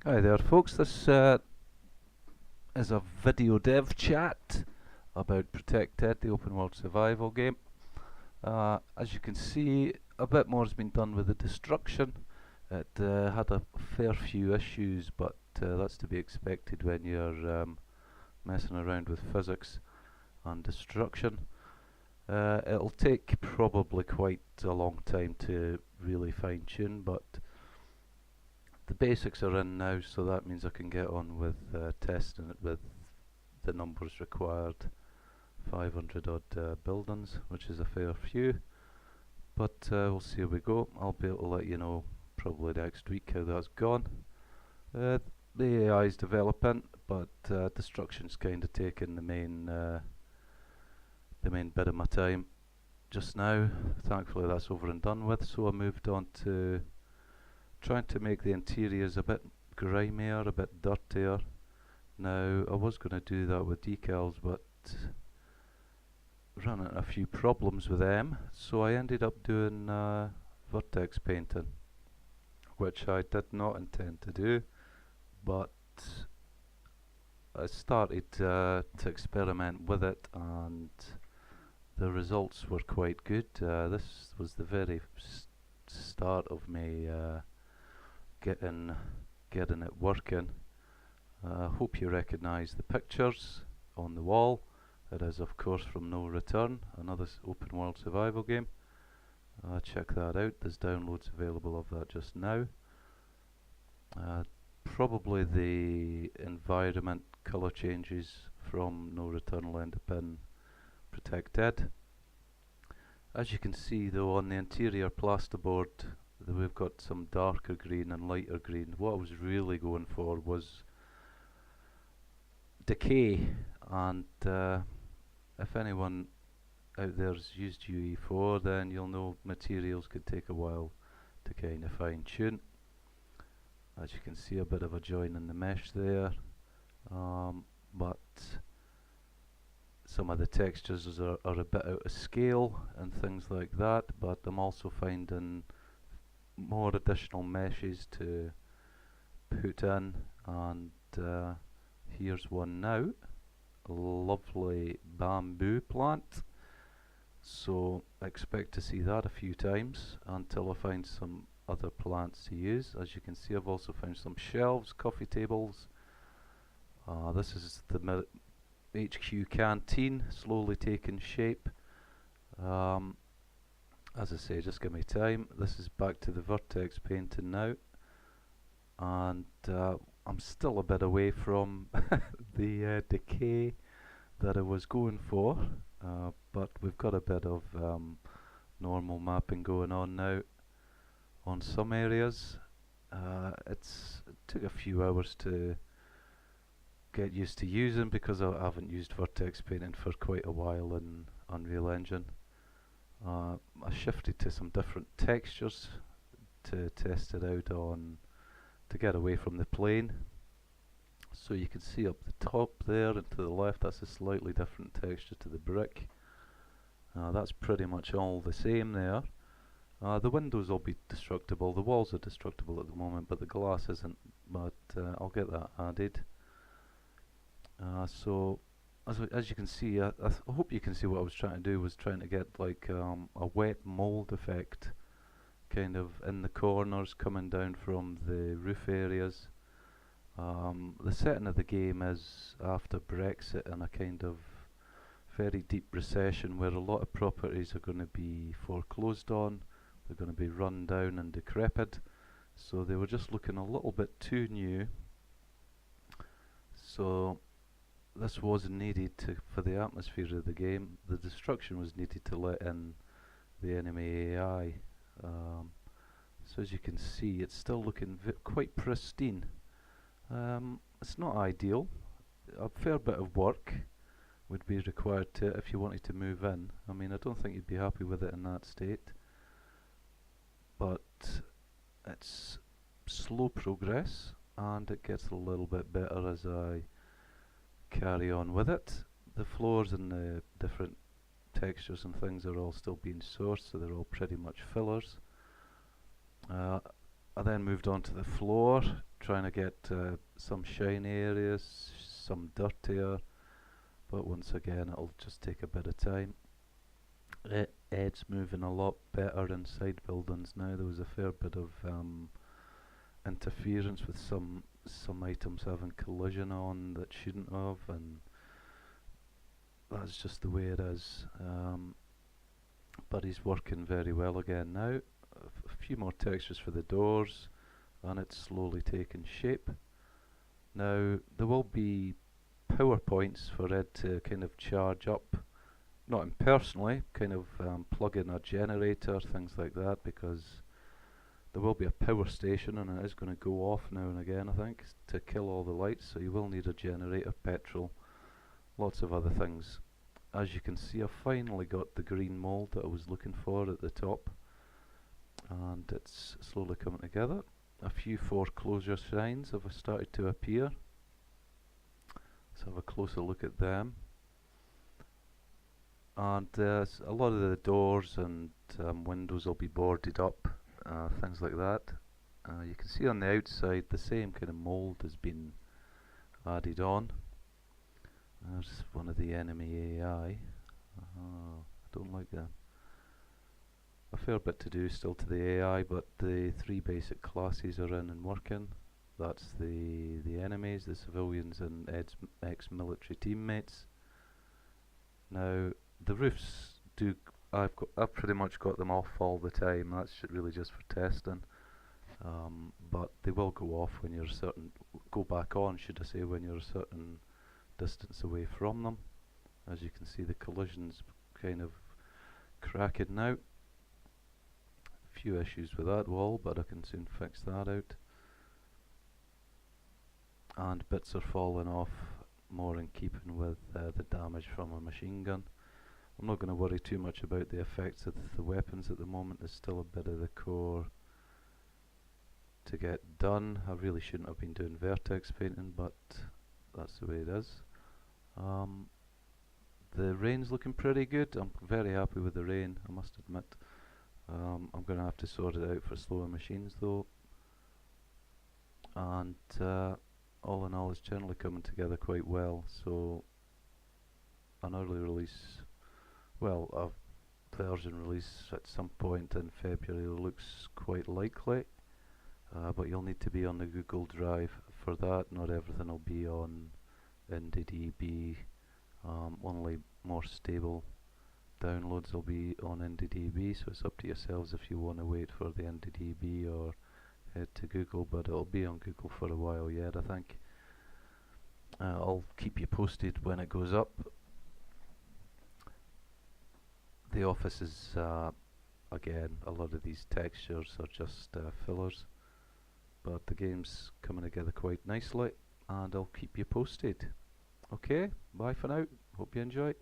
Hi there, folks. This is a video dev chat about Protected, the open world survival game. As you can see, a bit more has been done with the destruction. It had a fair few issues, but that's to be expected when you're messing around with physics and destruction. It'll take probably quite a long time to really fine tune, but the basics are in now, so that means I can get on with testing it with the numbers required. 500 odd buildings, which is a fair few, but we'll see how we go. I'll be able to let you know probably next week how that's gone. The AI is developing, but destruction's kind of taking the main bit of my time just now. Thankfully that's over and done with, so I moved on to trying to make the interiors a bit grimier, a bit dirtier. Now I was going to do that with decals, but ran into a few problems with them, so I ended up doing vertex painting, which I did not intend to do, but I started to experiment with it, and the results were quite good. This was the very start of me getting it working. Hope you recognise the pictures on the wall. It is, of course, from No Return, another open world survival game. Check that out. There's downloads available of that just now. Probably the environment colour changes from No Return will end up in Protected. As you can see, though, on the interior plasterboard, we've got some darker green and lighter green. What I was really going for was decay, and if anyone out there's used UE4, then you'll know materials could take a while to kind of fine tune. As you can see, a bit of a join in the mesh there, but some of the textures are a bit out of scale and things like that, but I'm also finding more additional meshes to put in, and here's one now, a lovely bamboo plant. So expect to see that a few times until I find some other plants to use. As you can see, I've also found some shelves, coffee tables. This is the HQ canteen slowly taking shape. As I say, just give me time. This is back to the vertex painting now, and I'm still a bit away from the decay that I was going for, but we've got a bit of normal mapping going on now on some areas. It took a few hours to get used to using, because I haven't used vertex painting for quite a while in Unreal Engine. I shifted to some different textures to test it out on, to get away from the plane. So you can see up the top there and to the left, that's a slightly different texture to the brick. That's pretty much all the same there. The windows will be destructible, the walls are destructible at the moment, but the glass isn't, but I'll get that added. So as you can see, I hope you can see what I was trying to do was trying to get like a wet mold effect kind of in the corners coming down from the roof areas. The setting of the game is after Brexit and a kind of very deep recession where a lot of properties are going to be foreclosed on, they're going to be run down and decrepit, so they were just looking a little bit too new. So this was needed for the atmosphere of the game. The destruction was needed to let in the enemy AI. So as you can see, it's still looking quite pristine. It's not ideal. A fair bit of work would be required if you wanted to move in. I mean, I don't think you'd be happy with it in that state, but it's slow progress, and it gets a little bit better as I carry on with it. The floors and the different textures and things are all still being sourced, so they're all pretty much fillers. I then moved on to the floor, trying to get some shiny areas, some dirtier, but once again it'll just take a bit of time. Ed's moving a lot better inside buildings now. There was a fair bit of interference with some items having collision on that shouldn't have, and that's just the way it is. But he's working very well again now. A few more textures for the doors, and it's slowly taking shape. Now there will be power points for Ed to kind of charge up, not him personally, kind of plug in a generator, things like that, because there will be a power station and it is going to go off now and again, I think, to kill all the lights, so you will need a generator, petrol, lots of other things. As you can see, I've finally got the green mould that I was looking for at the top, and it's slowly coming together. A few foreclosure signs have started to appear. Let's have a closer look at them. And a lot of the doors and windows will be boarded up, things like that. You can see on the outside the same kind of mould has been added on. There's one of the enemy AI. I don't like that. A fair bit to do still to the AI, but the three basic classes are in and working. That's the enemies, the civilians, and Ed's ex-military teammates. Now the roofs do. I've pretty much got them off all the time. That's really just for testing. But they will go off when you're go back on, should I say, when you're a certain distance away from them. As you can see, the collision's kind of cracking now. Few issues with that wall, but I can soon fix that out. And bits are falling off, more in keeping with the damage from a machine gun. I'm not going to worry too much about the effects of the weapons at the moment. There's still a bit of the core to get done. I really shouldn't have been doing vertex painting, but that's the way it is. The rain's looking pretty good. I'm very happy with the rain, I must admit. I'm going to have to sort it out for slower machines though. And all in all, it's generally coming together quite well. So an early release, well, a version release at some point in February looks quite likely. But you'll need to be on the Google Drive for that. Not everything will be on NDDB. Only more stable downloads will be on NDDB, so it's up to yourselves if you want to wait for the NDDB or head to Google, but it'll be on Google for a while yet, I think. I'll keep you posted when it goes up. The office is, again, a lot of these textures are just fillers, but the game's coming together quite nicely, and I'll keep you posted. Okay, bye for now, hope you enjoy.